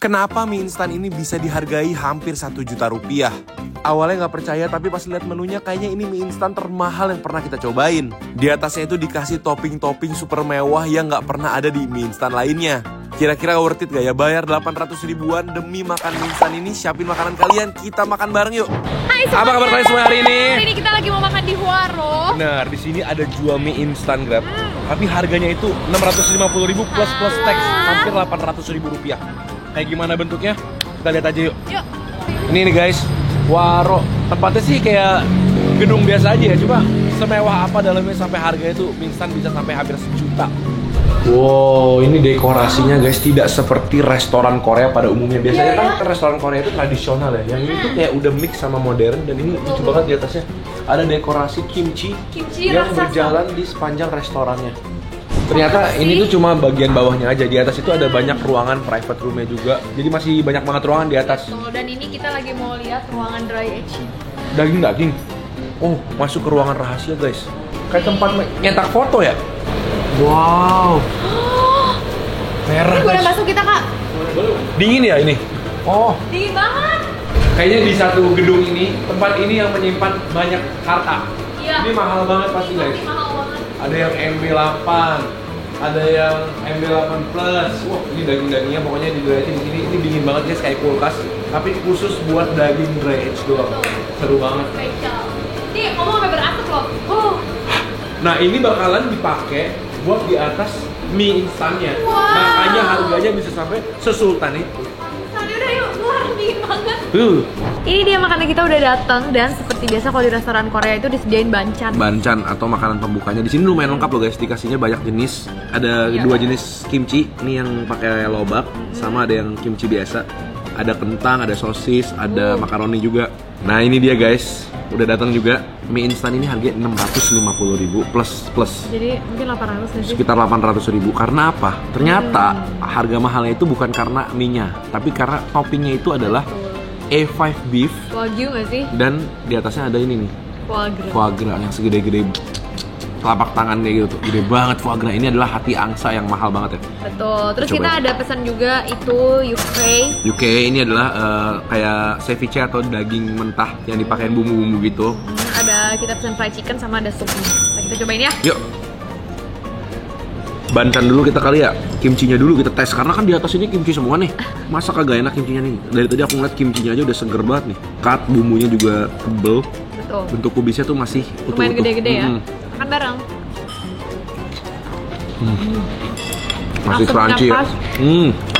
Kenapa mie instan ini bisa dihargai hampir 1 juta rupiah? Awalnya nggak percaya, tapi pas lihat menunya kayaknya ini mie instan termahal yang pernah kita cobain. Di atasnya itu dikasih topping-topping super mewah yang nggak pernah ada di mie instan lainnya. Kira-kira worth it gak ya bayar 800 ribuan demi makan mie instan ini? Siapin makanan kalian, kita makan bareng yuk. Hai semuanya. Apa kabar kalian semua hari ini? Hari ini kita lagi mau makan di Huaro. Benar, di sini ada jual mie instan Grab. Tapi harganya itu 650 ribu plus tax, hampir 800 ribu rupiah. Kayak gimana bentuknya? Kita lihat aja yuk. Yuk. Ini nih guys, Huaro. Tempatnya sih kayak gedung biasa aja ya, cuma semewah apa dalamnya sampai harganya itu mie instan bisa sampai hampir 1 juta. Wow, ini dekorasinya guys tidak seperti restoran Korea pada umumnya. Biasanya kan restoran Korea itu tradisional ya. Yang ini tuh kayak udah mix sama modern, dan ini lucu banget di atasnya. Ada dekorasi kimchi yang berjalan di sepanjang restorannya. Ternyata ini tuh cuma bagian bawahnya aja. Di atas itu ada banyak ruangan private roomnya juga. Jadi masih banyak banget ruangan di atas. Dan ini kita lagi mau lihat ruangan dry age. Daging. Oh, masuk ke ruangan rahasia guys. Kayak tempat nyetak foto ya. Wow. Merah. Ini boleh masuk kita, Kak? Dingin ya ini? Oh. Dingin banget. Kayaknya di satu gedung ini, tempat ini yang menyimpan banyak harta. Iya. Ini mahal banget pasti guys. Mahal banget. Ada yang MB8, ada yang MB8 Plus. Wah, ini daging-dagingnya pokoknya digerakin di sini. Ini dingin banget guys, kayak kulkas. Tapi khusus buat daging dry age doang. Seru banget. Spesial. Nih, kamu sampai berasap loh. Oh. Nah, ini bakalan dipakai buat di atas mie instannya. Wow. Makanya harganya bisa sampai sesultan itu. Tadi udah yuk, keluar dingin banget. Ini dia makanan kita udah datang, dan seperti biasa kalau di restoran Korea itu disediain banchan. Banchan atau makanan pembukanya. Di sini lumayan lengkap loh guys, dikasihnya banyak jenis. Ada 2 jenis kimchi, ini yang pakai lobak, sama ada yang kimchi biasa. Ada kentang, ada sosis, ada makaroni juga. Nah, ini dia guys. Udah datang juga. Mie instan ini harganya 650 ribu plus. Jadi mungkin 800 nih sih. Sekitar 800 ribu. Karena apa? Ternyata harga mahalnya itu bukan karena mie-nya, tapi karena toppingnya itu adalah A5 beef. Wagyu nggak sih? Dan di atasnya ada ini nih, foie gras yang segede-gede telapak tangan kayak gitu tuh. Gede banget foie gras. Ini adalah hati angsa yang mahal banget ya. Betul. Terus Coba. kita ada pesan juga itu UK. Ini adalah kayak ceviche atau daging mentah yang dipakein bumbu-bumbu gitu. Ada kita pesan fried chicken sama ada supnya. Nah, kita cobain ya. Yuk. Banchan dulu kita kali ya. Kimchinya dulu kita tes, karena kan di atas ini kimchi semua nih. Masa kagak enak kimchinya nih? Dari tadi aku ngeliat kimchinya aja udah seger banget nih. Cut, bumbunya juga tebel. Betul. Bentuk kubisnya tuh masih utuh-utuh. Lumayan gede-gede ya. Makan bareng. Masih crunchy ya.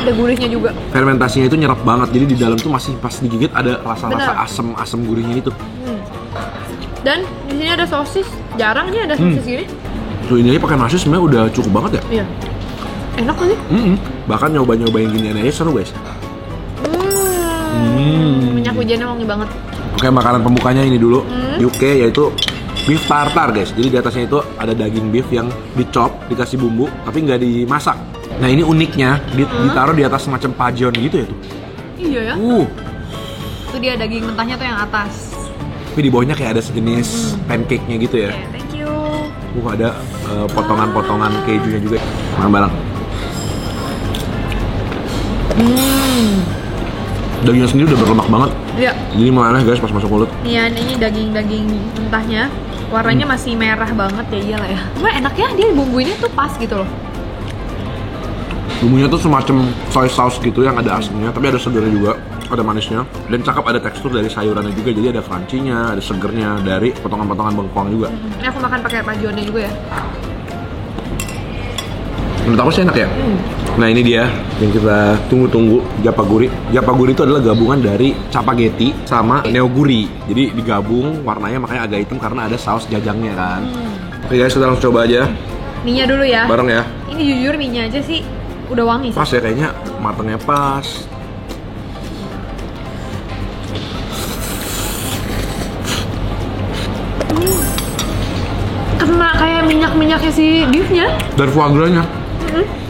Ada gurihnya juga. Fermentasinya itu nyerap banget. Jadi di dalam tuh masih pas digigit ada rasa-rasa asem gurihnya itu. Dan di sini ada sosis. Jarang nih ada sosis gini. Tuh ini aja pakai nasi sebenarnya udah cukup banget ya. Iya. Enak sih. Bahkan nyobain ginian aja seru guys. Minyak wijennya wangi banget. Oke, makanan pembukanya ini dulu. UK yaitu beef tartar guys. Jadi di atasnya itu ada daging beef yang dicop, dikasih bumbu, tapi nggak dimasak. Nah, ini uniknya ditaruh di atas semacam pajon gitu ya tuh. Iya ya. Itu dia daging mentahnya tuh yang atas. Tapi di bawahnya kayak ada sejenis pancake-nya gitu ya. Okay, thank you. Ada potongan-potongan kejunya juga. Makan bareng. Dagingnya sendiri udah berlemak banget. Iya. Jadi mana guys pas masuk mulut. Iya, ini daging mentahnya. Warnanya masih merah banget ya, iyalah ya. Cuma enak ya, dia bumbunya tuh pas gitu loh. Bumbunya tuh semacam soy sauce gitu yang ada asamnya, tapi ada segernya juga, ada manisnya. Dan cakep ada tekstur dari sayurannya juga, jadi ada crunchy-nya, ada segernya dari potongan-potongan bengkoang juga. Ini aku makan pakai pajonnya juga ya. Menurut aku sih enak ya. Nah, ini dia yang kita tunggu-tunggu, japaguri. Japaguri itu adalah gabungan dari chapaghetti sama neoguri. Jadi digabung, warnanya makanya agak hitam karena ada saus jajangnya kan. Oke guys, kita langsung coba aja. Mie-nya dulu ya. Bareng ya. Ini jujur mie-nya aja sih udah wangi sih. Pas ya kayaknya, matangnya pas. Kena kayak minyak-minyaknya si beefnya. Dan foie gras-nya.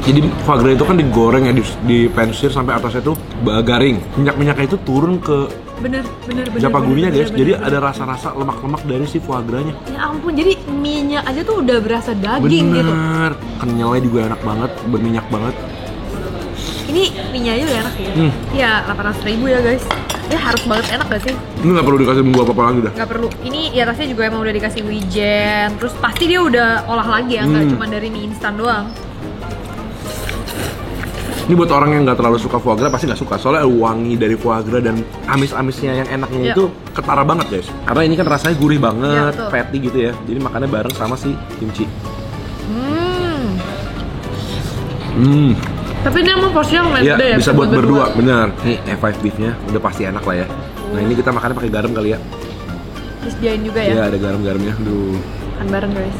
Jadi foie gras itu kan digoreng ya, dipensir sampai atasnya tuh garing. Minyak-minyaknya itu turun ke Bener. japagurinya guys. Jadi ada rasa-rasa lemak-lemak dari si foie gras-nya. Ya ampun, jadi mie-nya aja tuh udah berasa daging gitu. Bener. Kenyalnya juga enak banget, berminyak banget. Ini mie-nya aja udah enak ya. Iya, 800.000 ya guys. Ya harus banget enak gak sih? Ini nggak perlu dikasih bumbu apa-apa lagi dah. Nggak perlu. Ini di atasnya juga emang udah dikasih wijen. Terus pasti dia udah olah lagi ya, nggak cuma dari mie instan doang. Ini buat orang yang nggak terlalu suka foie gras pasti nggak suka. Soalnya wangi dari foie gras dan amis-amisnya yang enaknya itu ketara banget guys. Karena ini kan rasanya gurih banget, fatty gitu ya. Jadi makannya bareng sama si kimchi. Tapi ini emang porsinya lumayan Iya, gede ya. bisa buat berdua, bener. Nih A5 beefnya udah pasti enak lah ya. Nah ini kita makannya pakai garam kali ya. Disediain juga ya. Iya ada garam-garamnya. Aduh. Makan bareng guys.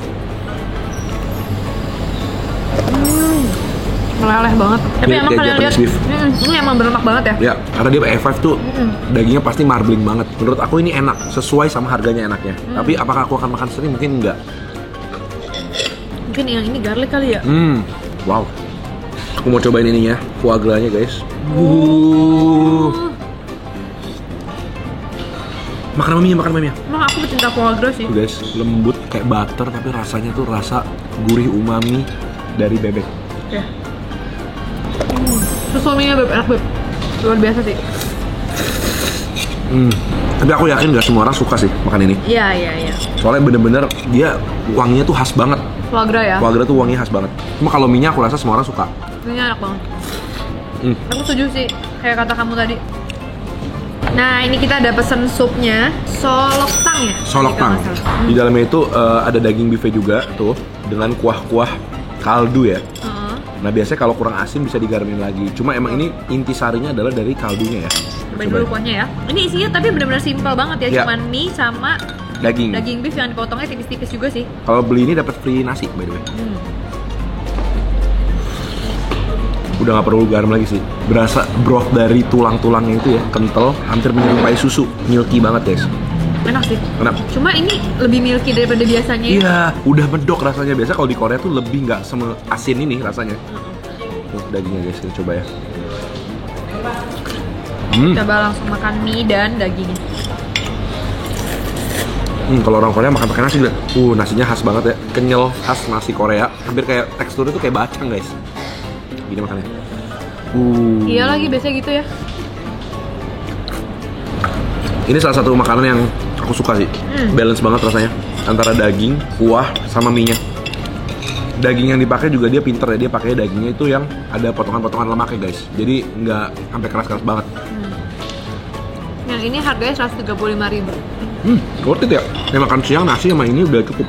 Meleleh banget. Tapi Kayak emang kalian lihat, Japanese beef. ini emang berlemak banget ya. Ya, karena dia A5 tuh dagingnya pasti marbling banget. Menurut aku ini enak, sesuai sama harganya enaknya. Tapi apakah aku akan makan sering? Mungkin enggak. Mungkin yang ini garlic kali ya. Wow. Aku mau cobain ininya, foie gras-nya guys. Makan maminya, makan maminya. Emang aku pecinta foie gras sih. Tuh guys, lembut kayak butter tapi rasanya tuh rasa gurih umami dari bebek. Ya. Terus suaminya beb, enak beb. Luar biasa sih. Tapi aku yakin gak semua orang suka sih makan ini. Iya. Soalnya bener-bener dia wanginya tuh khas banget. Foie gras ya. Foie gras tuh wanginya khas banget. Cuma kalau mie-nya aku rasa semua orang suka. Ini enak banget. Aku setuju sih, kayak kata kamu tadi. Nah, ini kita ada pesen supnya, soloktang ya? Soloktang. Di dalamnya itu ada daging beef juga tuh dengan kuah-kuah kaldu ya. Nah biasanya kalau kurang asin bisa digaramin lagi. Cuma emang ini intisarinya adalah dari kaldunya ya. Cobain dulu kuahnya ya. Ini isinya tapi benar-benar simpel banget ya. Cuman mie sama daging beef yang dipotongnya tipis-tipis juga sih. Kalau beli ini dapat free nasi by the way. Udah nggak perlu garam lagi sih. Berasa broth dari tulang-tulangnya itu ya, kental, hampir menyerupai susu, milky banget guys. Enak sih. Enak. Cuma ini lebih milky daripada biasanya. Iya, udah medok rasanya. Biasa kalau di Korea tuh lebih nggak asin ini rasanya. Tuh dagingnya guys, kita coba ya. Coba langsung makan mie dan dagingnya. Kalau orang Korea makan pakai nasi gitu. Nasinya khas banget ya, kenyal, khas nasi Korea. Hampir kayak teksturnya tuh kayak bacang guys. Gini makannya. Iya lagi biasa gitu ya. Ini salah satu makanan yang aku suka sih. Balance banget rasanya antara daging, kuah, sama mie-nya. Daging yang dipakai juga dia pinter ya, dia pakai dagingnya itu yang ada potongan-potongan lemaknya guys. Jadi nggak sampai keras-keras banget. Yang ini harganya 135.000. Worth it ya. Makan siang nasi sama ini udah cukup.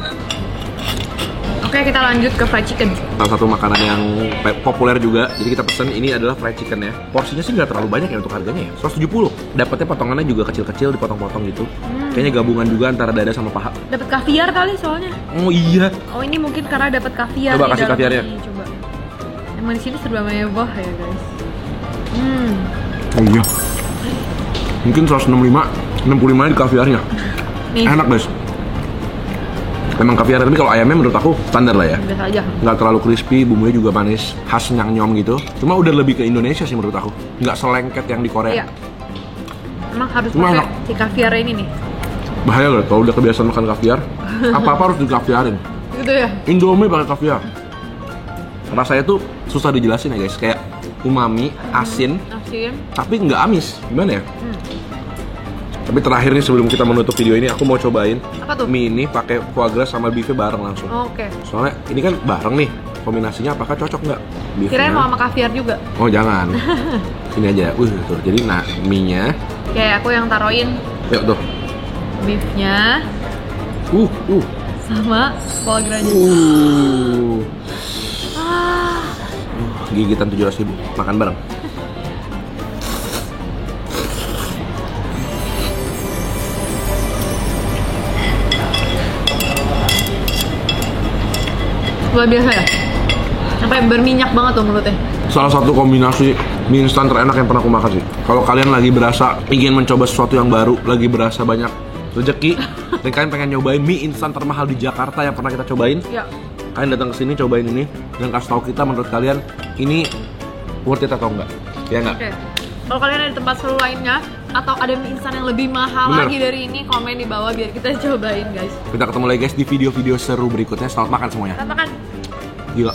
Oke, kita lanjut ke fried chicken. Salah satu makanan yang populer juga. Jadi kita pesen ini adalah fried chicken ya. Porsinya sih nggak terlalu banyak ya untuk harganya ya. 170. Dapatnya potongannya juga kecil-kecil, dipotong-potong gitu. Kayaknya gabungan juga antara dada sama paha. Dapat kaviar kali soalnya. Oh iya. Oh ini mungkin karena dapat kaviar. Coba kasih kaviarnya. Coba. Emang di sini serba mewah ya guys. Oh iya. Mungkin 165 di kaviarnya. Nih. Enak guys. Emang kaviar, tapi kalau ayamnya menurut aku standar lah ya. Biasa aja. Nggak terlalu crispy, bumbunya juga manis, khas nyang-nyom gitu. Cuma udah lebih ke Indonesia sih menurut aku. Nggak selengket yang di Korea. Iya. Emang harus Cuma pakai enak. si kaviar ini nih. Bahaya loh kalau udah kebiasaan makan kaviar. Apa-apa harus dikaviarin. Gitu ya. Indomie pakai kaviar. Rasanya tuh susah dijelasin ya guys. Kayak umami, asin, tapi nggak amis. Gimana ya? Tapi terakhir nih sebelum kita menutup video ini, aku mau cobain mie ini pakai foie gras sama beefnya bareng langsung. Oke. Soalnya ini kan bareng nih, kombinasinya apakah cocok nggak? Kirain mau sama kaviar juga. Oh jangan. Ini aja. Tuh. Jadi mie-nya. Kayak aku yang taruhin. Yuk tuh. Beefnya. Sama foie gras-nya. Gigitan 700.000. Makan bareng. Luar biasa ya? Sampai berminyak banget tuh mulutnya. Salah satu kombinasi mie instan terenak yang pernah aku makan sih. Kalau kalian lagi berasa ingin mencoba sesuatu yang baru, lagi berasa banyak rezeki, dan kalian pengen nyobain mie instan termahal di Jakarta yang pernah kita cobain, kalian datang ke sini cobain ini dan kasih tahu kita menurut kalian ini worth it atau enggak? Ya enggak? Oke. Kalau kalian ada di tempat seru lainnya atau ada mie instan yang lebih mahal lagi dari ini, komen di bawah biar kita cobain guys. Kita ketemu lagi guys di video-video seru berikutnya. Selamat makan semuanya. Selamat makan. Gila.